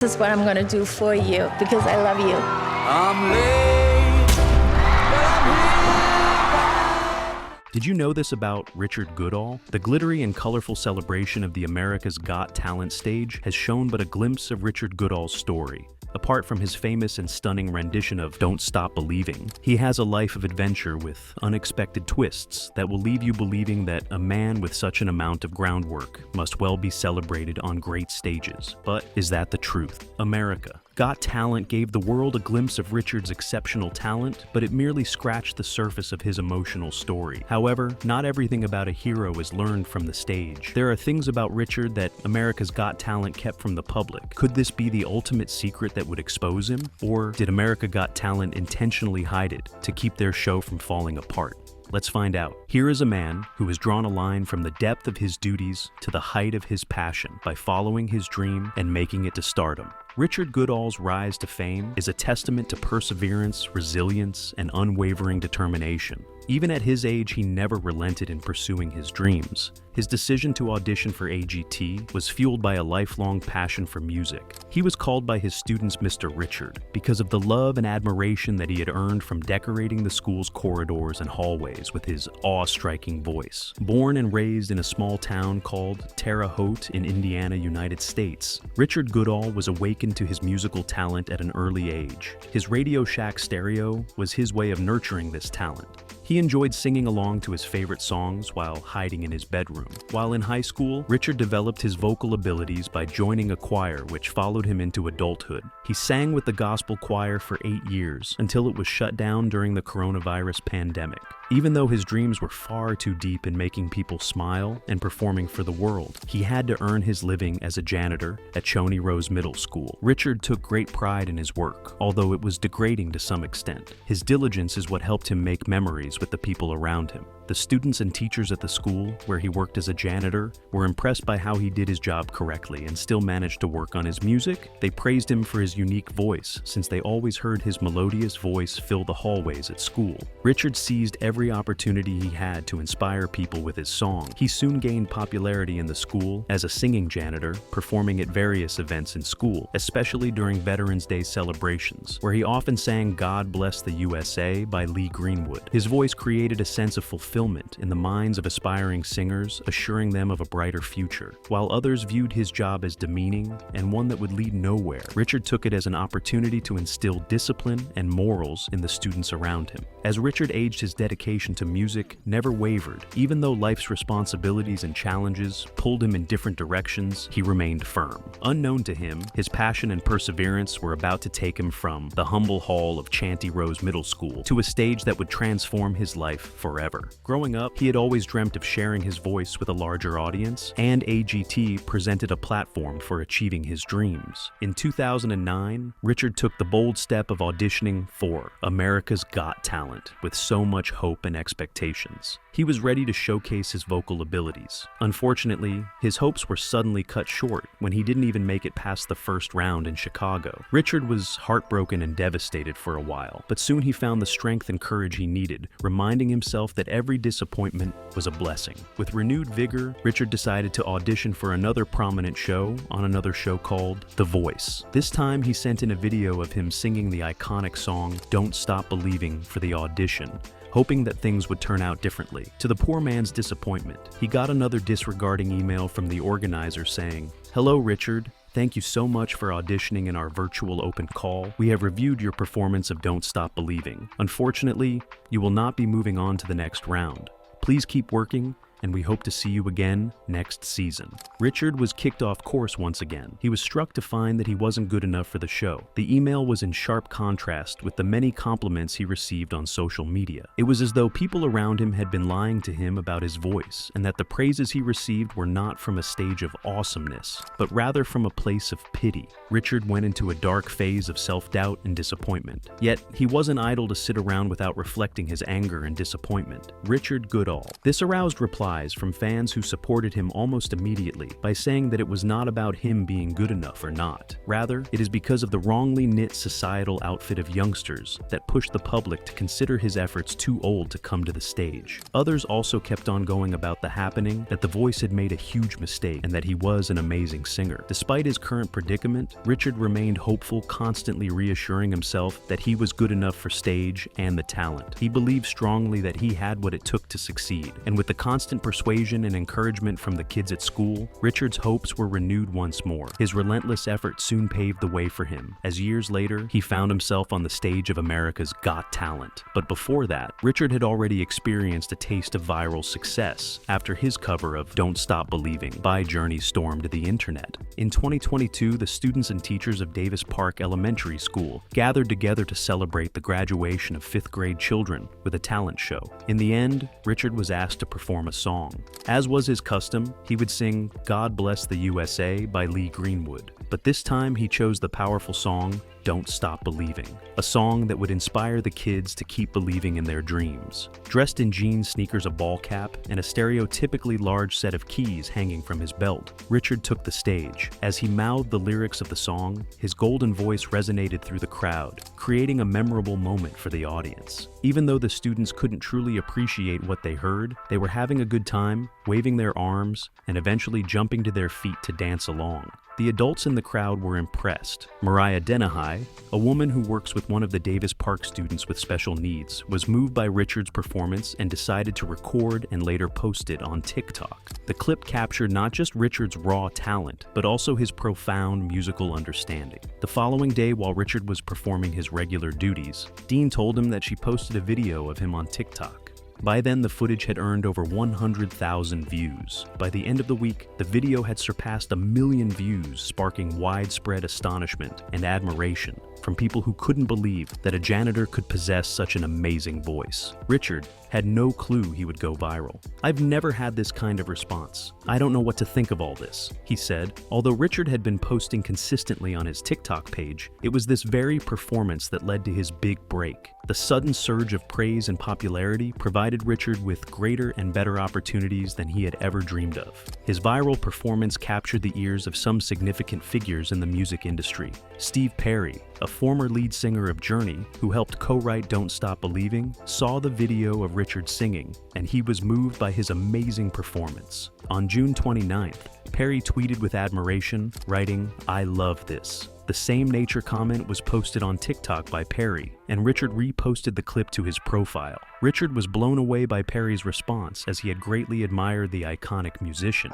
This is what I'm gonna do for you because I love you. I'm late, but I'm here. Did you know this about Richard Goodall? The glittery and colorful celebration of the America's Got Talent stage has shown but a glimpse of Richard Goodall's story. Apart from his famous and stunning rendition of Don't Stop Believing, he has a life of adventure with unexpected twists that will leave you believing that a man with such an amount of groundwork must well be celebrated on great stages. But is that the truth? America Got Talent gave the world a glimpse of Richard's exceptional talent, but it merely scratched the surface of his emotional story. However, not everything about a hero is learned from the stage. There are things about Richard that America's Got Talent kept from the public. Could this be the ultimate secret that would expose him? Or did America Got Talent intentionally hide it to keep their show from falling apart? Let's find out. Here is a man who has drawn a line from the depth of his duties to the height of his passion by following his dream and making it to stardom. Richard Goodall's rise to fame is a testament to perseverance, resilience, and unwavering determination. Even at his age, he never relented in pursuing his dreams. His decision to audition for AGT was fueled by a lifelong passion for music. He was called by his students Mr. Richard because of the love and admiration that he had earned from decorating the school's corridors and hallways with his awe-striking voice. Born and raised in a small town called Terre Haute in Indiana, United States, Richard Goodall was awakened to his musical talent at an early age. His Radio Shack stereo was his way of nurturing this talent. He enjoyed singing along to his favorite songs while hiding in his bedroom. While in high school, Richard developed his vocal abilities by joining a choir which followed him into adulthood. He sang with the gospel choir for 8 years until it was shut down during the coronavirus pandemic. Even though his dreams were far too deep in making people smile and performing for the world, he had to earn his living as a janitor at Chauncey Rose Middle School. Richard took great pride in his work, although it was degrading to some extent. His diligence is what helped him make memories with the people around him. The students and teachers at the school, where he worked as a janitor, were impressed by how he did his job correctly and still managed to work on his music. They praised him for his unique voice, since they always heard his melodious voice fill the hallways at school. Richard seized every opportunity he had to inspire people with his song. He soon gained popularity in the school as a singing janitor, performing at various events in school, especially during Veterans Day celebrations, where he often sang God Bless the USA by Lee Greenwood. His voice created a sense of fulfillment in the minds of aspiring singers, assuring them of a brighter future. While others viewed his job as demeaning and one that would lead nowhere, Richard took it as an opportunity to instill discipline and morals in the students around him. As Richard aged, his dedication to music never wavered. Even though life's responsibilities and challenges pulled him in different directions, he remained firm. Unknown to him, his passion and perseverance were about to take him from the humble hall of Chauncey Rose Middle School to a stage that would transform his life forever. Growing up, he had always dreamt of sharing his voice with a larger audience, and AGT presented a platform for achieving his dreams. In 2009, Richard took the bold step of auditioning for America's Got Talent with so much hope and expectations. He was ready to showcase his vocal abilities. Unfortunately, his hopes were suddenly cut short when he didn't even make it past the first round in Chicago. Richard was heartbroken and devastated for a while, but soon he found the strength and courage he needed, reminding himself that every disappointment was a blessing. With renewed vigor, Richard decided to audition for another prominent show on another show called The Voice. This time, he sent in a video of him singing the iconic song Don't Stop Believing for the audition, hoping that things would turn out differently. To the poor man's disappointment, he got another disregarding email from the organizer saying, "Hello, Richard. Thank you so much for auditioning in our virtual open call. We have reviewed your performance of Don't Stop Believing. Unfortunately, you will not be moving on to the next round. Please keep working, and we hope to see you again next season." Richard was kicked off course once again. He was struck to find that he wasn't good enough for the show. The email was in sharp contrast with the many compliments he received on social media. It was as though people around him had been lying to him about his voice, and that the praises he received were not from a stage of awesomeness, but rather from a place of pity. Richard went into a dark phase of self-doubt and disappointment. Yet, he wasn't idle to sit around without reflecting his anger and disappointment. Richard Goodall. This aroused replies replies from fans who supported him almost immediately by saying that it was not about him being good enough or not. Rather, it is because of the wrongly knit societal outfit of youngsters that pushed the public to consider his efforts too old to come to the stage. Others also kept on going about the happening that The Voice had made a huge mistake and that he was an amazing singer. Despite his current predicament, Richard remained hopeful, constantly reassuring himself that he was good enough for stage and the talent. He believed strongly that he had what it took to succeed, and with the constant persuasion and encouragement from the kids at school, Richard's hopes were renewed once more. His relentless effort soon paved the way for him, as years later, he found himself on the stage of America's Got Talent. But before that, Richard had already experienced a taste of viral success after his cover of Don't Stop Believing by Journey stormed the internet. In 2022, the students and teachers of Davis Park Elementary School gathered together to celebrate the graduation of 5th grade children with a talent show. In the end, Richard was asked to perform a song. As was his custom, he would sing God Bless the USA by Lee Greenwood. But this time he chose the powerful song Don't Stop Believing, a song that would inspire the kids to keep believing in their dreams. Dressed in jeans, sneakers, a ball cap, and a stereotypically large set of keys hanging from his belt, Richard took the stage. As he mouthed the lyrics of the song, his golden voice resonated through the crowd, creating a memorable moment for the audience. Even though the students couldn't truly appreciate what they heard, they were having a good time, waving their arms, and eventually jumping to their feet to dance along. The adults in the crowd were impressed. Mariah Denahai, a woman who works with one of the Davis Park students with special needs, was moved by Richard's performance and decided to record and later post it on TikTok. The clip captured not just Richard's raw talent, but also his profound musical understanding. The following day, while Richard was performing his regular duties, Dean told him that she posted a video of him on TikTok. By then, the footage had earned over 100,000 views. By the end of the week, the video had surpassed 1 million views, sparking widespread astonishment and admiration from people who couldn't believe that a janitor could possess such an amazing voice. Richard had no clue he would go viral. "I've never had this kind of response. I don't know what to think of all this," he said. Although Richard had been posting consistently on his TikTok page, it was this very performance that led to his big break. The sudden surge of praise and popularity provided Richard with greater and better opportunities than he had ever dreamed of. His viral performance captured the ears of some significant figures in the music industry. Steve Perry, a former lead singer of Journey, who helped co-write Don't Stop Believing, saw the video of Richard singing, and he was moved by his amazing performance. On June 29th, Perry tweeted with admiration, writing, "I love this." The same nature comment was posted on TikTok by Perry, and Richard reposted the clip to his profile. Richard was blown away by Perry's response, as he had greatly admired the iconic musician.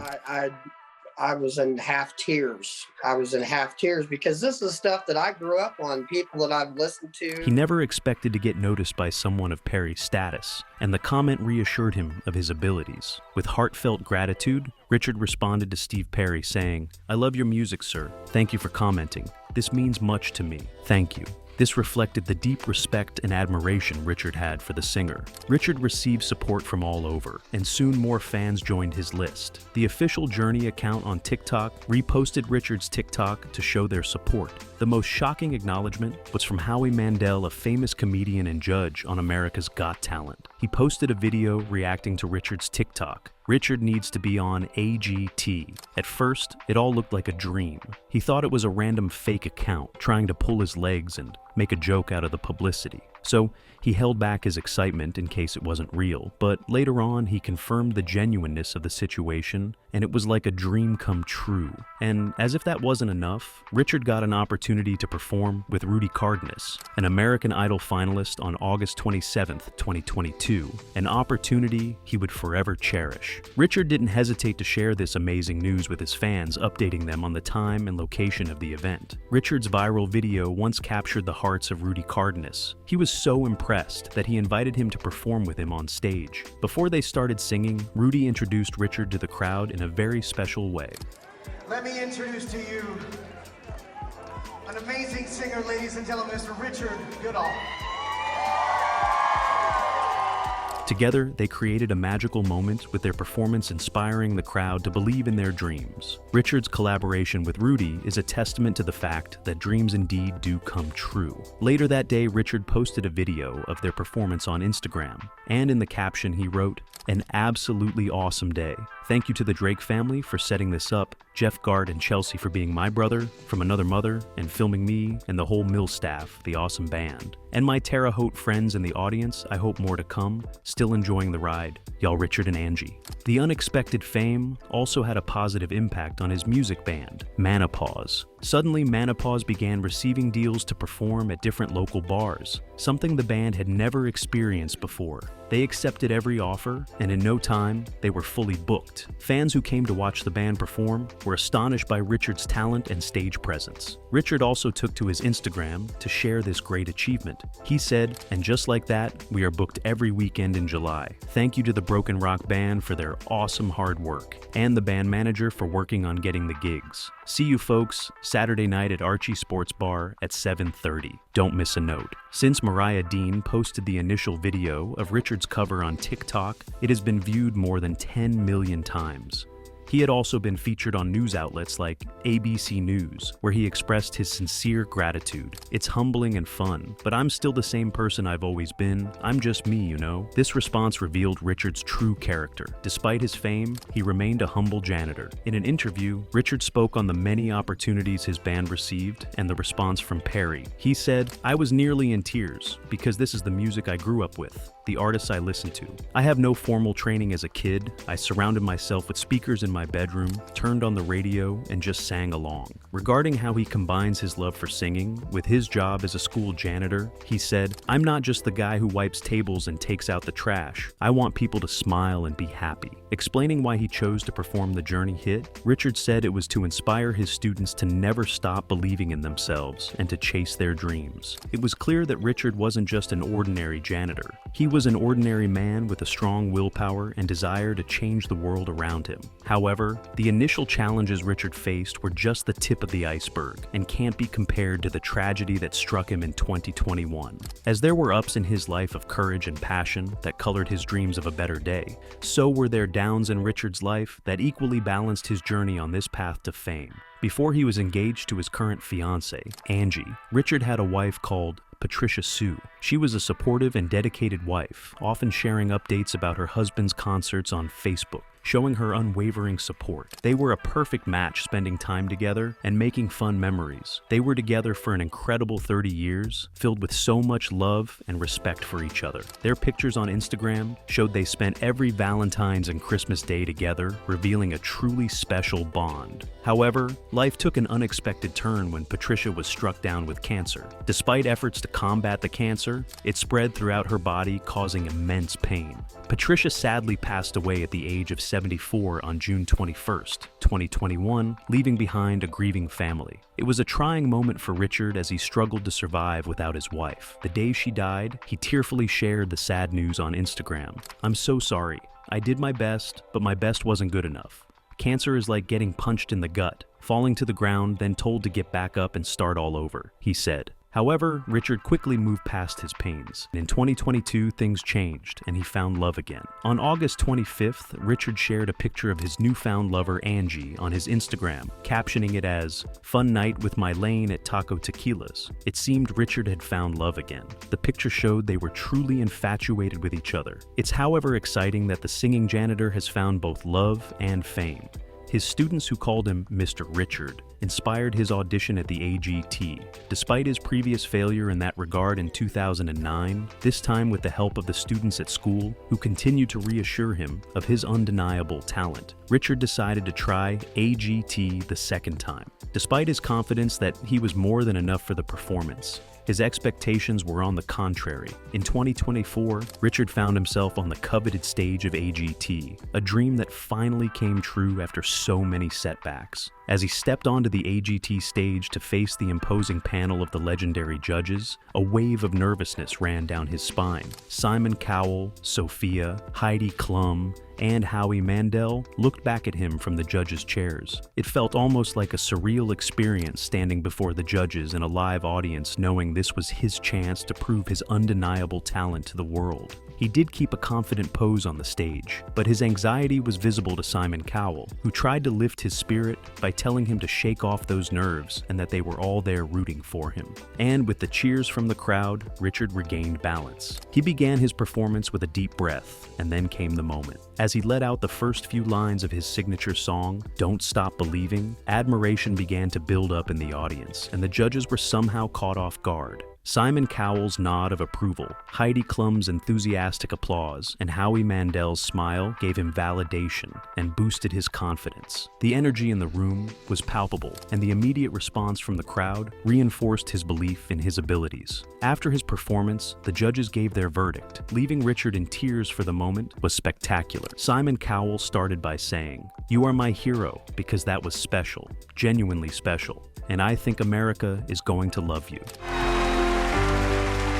I was in half tears. I was in half tears because this is stuff that I grew up on, people that I've listened to. He never expected to get noticed by someone of Perry's status, and the comment reassured him of his abilities. With heartfelt gratitude, Richard responded to Steve Perry saying, "I love your music, sir. Thank you for commenting. This means much to me. Thank you." This reflected the deep respect and admiration Richard had for the singer. Richard received support from all over, and soon more fans joined his list. The official Journey account on TikTok reposted Richard's TikTok to show their support. The most shocking acknowledgement was from Howie Mandel, a famous comedian and judge on America's Got Talent. He posted a video reacting to Richard's TikTok. Richard needs to be on AGT. At first, it all looked like a dream. He thought it was a random fake account trying to pull his legs and make a joke out of the publicity. So he held back his excitement in case it wasn't real, but later on he confirmed the genuineness of the situation, and it was like a dream come true. And as if that wasn't enough, Richard got an opportunity to perform with Rudy Cardenas, an American Idol finalist, on August 27th, 2022, an opportunity he would forever cherish. Richard didn't hesitate to share this amazing news with his fans, updating them on the time and location of the event. Richard's viral video once captured the hearts of Rudy Cardenas. He was so impressed that he invited him to perform with him on stage. Before they started singing, Rudy introduced Richard to the crowd in a very special way. Let me introduce to you an amazing singer, ladies and gentlemen, Mr. Richard Goodall. Together, they created a magical moment with their performance inspiring the crowd to believe in their dreams. Richard's collaboration with Rudy is a testament to the fact that dreams indeed do come true. Later that day, Richard posted a video of their performance on Instagram, and in the caption he wrote, "An absolutely awesome day. Thank you to the Drake family for setting this up, Jeff Gart and Chelsea for being my brother from another mother and filming me, and the whole Mill staff, the awesome band. And my Terre Haute friends in the audience, I hope more to come. Still enjoying the ride. Y'all Richard and Angie." The unexpected fame also had a positive impact on his music band, Manopause. Suddenly, Manopause began receiving deals to perform at different local bars, something the band had never experienced before. They accepted every offer, and in no time, they were fully booked. Fans who came to watch the band perform were astonished by Richard's talent and stage presence. Richard also took to his Instagram to share this great achievement. He said, "And just like that, we are booked every weekend in July. Thank you to the Broken Rock Band for their awesome hard work, and the band manager for working on getting the gigs. See you folks Saturday night at Archie Sports Bar at 7:30. Don't miss a note." Since Mariah Dean posted the initial video of Richard's cover on TikTok, it has been viewed more than 10 million times. He had also been featured on news outlets like ABC News, where he expressed his sincere gratitude. "It's humbling and fun, but I'm still the same person I've always been. I'm just me, you know." This response revealed Richard's true character. Despite his fame, he remained a humble janitor. In an interview, Richard spoke on the many opportunities his band received and the response from Perry. He said, "I was nearly in tears because this is the music I grew up with, the artists I listened to. I have no formal training as a kid. I surrounded myself with speakers in my bedroom, turned on the radio, and just sang along." Regarding how he combines his love for singing with his job as a school janitor, he said, "I'm not just the guy who wipes tables and takes out the trash. I want people to smile and be happy." Explaining why he chose to perform the Journey hit, Richard said it was to inspire his students to never stop believing in themselves and to chase their dreams. It was clear that Richard wasn't just an ordinary janitor. He was an ordinary man with a strong willpower and desire to change the world around him. However, the initial challenges Richard faced were just the tip of the iceberg and can't be compared to the tragedy that struck him in 2021. As there were ups in his life of courage and passion that colored his dreams of a better day, so were there downs in Richard's life that equally balanced his journey on this path to fame. Before he was engaged to his current fiancée, Angie, Richard had a wife called Patricia Sue. She was a supportive and dedicated wife, often sharing updates about her husband's concerts on Facebook, showing her unwavering support. They were a perfect match, spending time together and making fun memories. They were together for an incredible 30 years, filled with so much love and respect for each other. Their pictures on Instagram showed they spent every Valentine's and Christmas Day together, revealing a truly special bond. However, life took an unexpected turn when Patricia was struck down with cancer. Despite efforts to combat the cancer, it spread throughout her body, causing immense pain. Patricia sadly passed away at the age of 74 on June 21st, 2021, leaving behind a grieving family. It was a trying moment for Richard as he struggled to survive without his wife. The day she died, he tearfully shared the sad news on Instagram. "I'm so sorry. I did my best, but my best wasn't good enough. Cancer is like getting punched in the gut, falling to the ground, then told to get back up and start all over," he said. However, Richard quickly moved past his pains. In 2022, things changed, and he found love again. On August 25th, Richard shared a picture of his newfound lover, Angie, on his Instagram, captioning it as, "Fun night with my lane at Taco Tequilas." It seemed Richard had found love again. The picture showed they were truly infatuated with each other. It's however exciting that the singing janitor has found both love and fame. His students, who called him Mr. Richard, inspired his audition at the AGT. Despite his previous failure in that regard in 2009, this time with the help of the students at school, who continued to reassure him of his undeniable talent, Richard decided to try AGT the second time. Despite his confidence that he was more than enough for the performance, his expectations were on the contrary. In 2024, Richard found himself on the coveted stage of AGT, a dream that finally came true after so many setbacks. As he stepped onto the AGT stage to face the imposing panel of the legendary judges, a wave of nervousness ran down his spine. Simon Cowell, Sophia, Heidi Klum, and Howie Mandel looked back at him from the judges' chairs. It felt almost like a surreal experience standing before the judges in a live audience, knowing this was his chance to prove his undeniable talent to the world. He did keep a confident pose on the stage, but his anxiety was visible to Simon Cowell, who tried to lift his spirit by telling him to shake off those nerves and that they were all there rooting for him. And with the cheers from the crowd, Richard regained balance. He began his performance with a deep breath, and then came the moment. As he let out the first few lines of his signature song, "Don't Stop Believing," admiration began to build up in the audience, and the judges were somehow caught off guard. Simon Cowell's nod of approval, Heidi Klum's enthusiastic applause, and Howie Mandel's smile gave him validation and boosted his confidence. The energy in the room was palpable, and the immediate response from the crowd reinforced his belief in his abilities. After his performance, the judges gave their verdict. Leaving Richard in tears for the moment was spectacular. Simon Cowell started by saying, "You are my hero because that was special, genuinely special, and I think America is going to love you."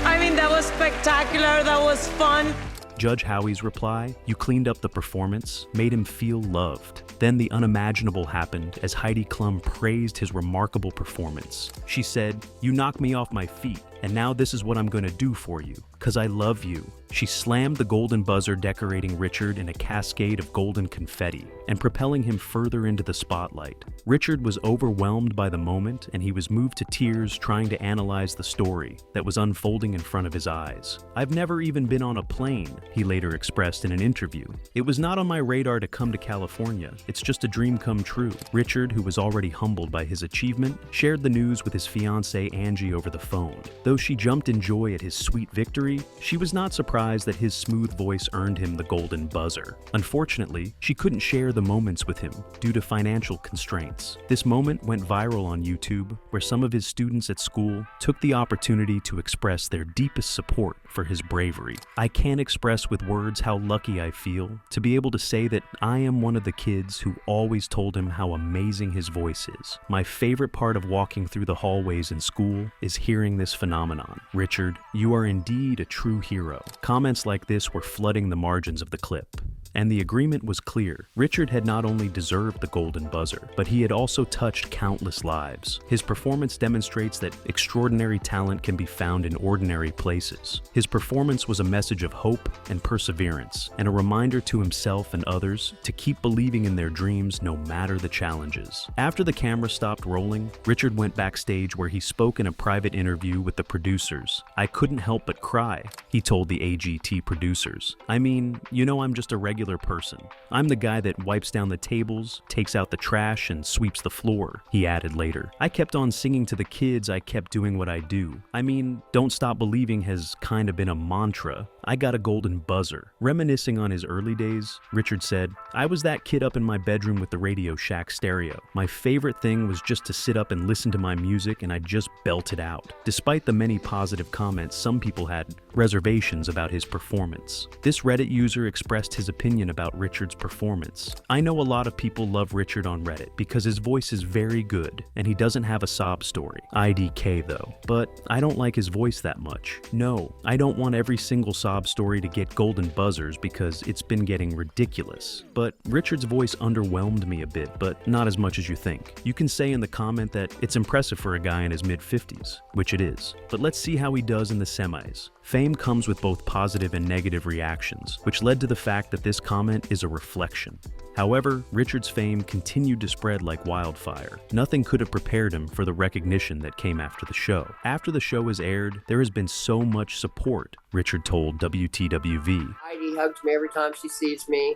I mean, that was spectacular, that was fun. Judge Howie's reply, "You cleaned up the performance, made him feel loved." Then the unimaginable happened as Heidi Klum praised his remarkable performance. She said, "You knocked me off my feet, and now this is what I'm gonna do for you, 'cause I love you." She slammed the golden buzzer, decorating Richard in a cascade of golden confetti and propelling him further into the spotlight. Richard was overwhelmed by the moment, and he was moved to tears trying to analyze the story that was unfolding in front of his eyes. "I've never even been on a plane," he later expressed in an interview. "It was not on my radar to come to California. It's just a dream come true." Richard, who was already humbled by his achievement, shared the news with his fiancée Angie over the phone. Though she jumped in joy at his sweet victory, she was not surprised that his smooth voice earned him the golden buzzer. Unfortunately, she couldn't share the moments with him due to financial constraints. This moment went viral on YouTube, where some of his students at school took the opportunity to express their deepest support for his bravery. "I can't express with words how lucky I feel to be able to say that I am one of the kids who always told him how amazing his voice is. My favorite part of walking through the hallways in school is hearing this phenomenon. Richard, you are indeed a true hero." Comments like this were flooding the margins of the clip. And the agreement was clear. Richard had not only deserved the golden buzzer, but he had also touched countless lives. His performance demonstrates that extraordinary talent can be found in ordinary places. His performance was a message of hope and perseverance, and a reminder to himself and others to keep believing in their dreams no matter the challenges. After the camera stopped rolling, Richard went backstage where he spoke in a private interview with the producers. "I couldn't help but cry," he told the AGT producers. "I mean, you know, I'm just a regular person. I'm the guy that wipes down the tables, takes out the trash, and sweeps the floor," he added later. "I kept on singing to the kids, I kept doing what I do. I mean, Don't Stop Believing has kind of been a mantra. I got a golden buzzer." Reminiscing on his early days, Richard said, "I was that kid up in my bedroom with the Radio Shack stereo. My favorite thing was just to sit up and listen to my music, and I'd just belt it out." Despite the many positive comments, some people had reservations about his performance. This Reddit user expressed his opinion about Richard's performance. "I know a lot of people love Richard on Reddit because his voice is very good and he doesn't have a sob story. IDK though. But I don't like his voice that much. No, I don't want every single sob story to get golden buzzers because it's been getting ridiculous. But Richard's voice underwhelmed me a bit, but not as much as you think. You can say in the comment that it's impressive for a guy in his mid-50s, which it is. But let's see how he does in the semis." Fame comes with both positive and negative reactions, which led to the fact that this comment is a reflection. However, Richard's fame continued to spread like wildfire. Nothing could have prepared him for the recognition that came after the show. After the show was aired, there has been so much support, Richard told WTWV. Heidi hugs me every time she sees me.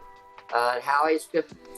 Howie's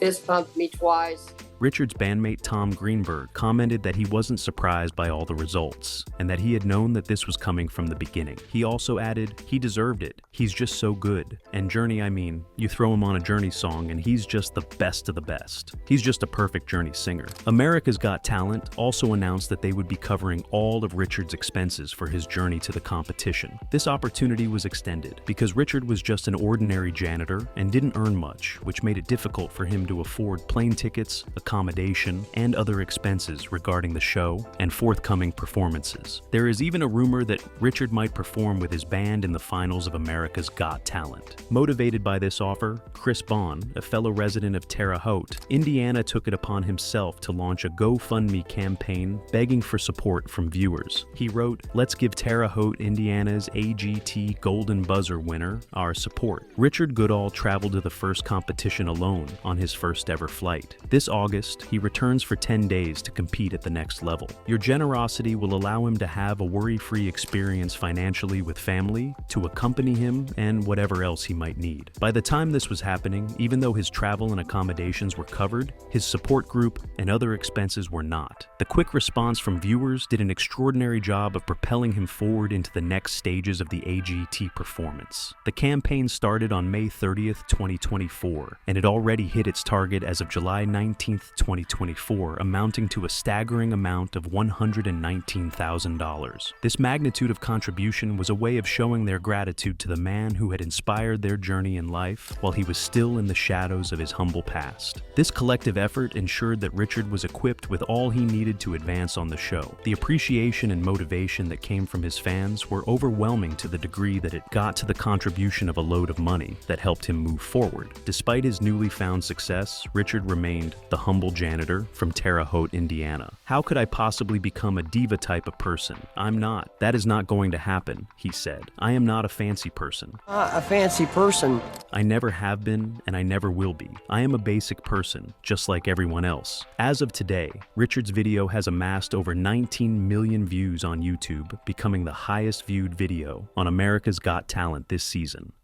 fist pumped me twice. Richard's bandmate Tom Greenberg commented that he wasn't surprised by all the results, and that he had known that this was coming from the beginning. He also added, "He deserved it. He's just so good. And Journey, I mean, you throw him on a Journey song and he's just the best of the best. He's just a perfect Journey singer." America's Got Talent also announced that they would be covering all of Richard's expenses for his journey to the competition. This opportunity was extended because Richard was just an ordinary janitor and didn't earn much, which made it difficult for him to afford plane tickets, accommodation, and other expenses regarding the show and forthcoming performances. There is even a rumor that Richard might perform with his band in the finals of America's Got Talent. Motivated by this offer, Chris Bond, a fellow resident of Terre Haute, Indiana, took it upon himself to launch a GoFundMe campaign begging for support from viewers. He wrote, "Let's give Terre Haute, Indiana's AGT Golden Buzzer winner our support." Richard Goodall traveled to the first competition alone on his first ever flight. This August, he returns for 10 days to compete at the next level. Your generosity will allow him to have a worry-free experience financially with family, to accompany him, and whatever else he might need. By the time this was happening, even though his travel and accommodations were covered, his support group and other expenses were not. The quick response from viewers did an extraordinary job of propelling him forward into the next stages of the AGT performance. The campaign started on May 30th, 2024, and it already hit its target as of July 19th, 2024, amounting to a staggering amount of $119,000. This magnitude of contribution was a way of showing their gratitude to the man who had inspired their journey in life while he was still in the shadows of his humble past. This collective effort ensured that Richard was equipped with all he needed to advance on the show. The appreciation and motivation that came from his fans were overwhelming to the degree that it got to the contribution of a load of money that helped him move forward. Despite his newly found success, Richard remained the humble janitor from Terre Haute, Indiana. "How could I possibly become a diva type of person? I'm not. That is not going to happen," he said. "I am not a fancy person. A fancy person. I never have been, and I never will be. I am a basic person, just like everyone else." As of today, Richard's video has amassed over 19 million views on YouTube, becoming the highest viewed video on America's Got Talent this season.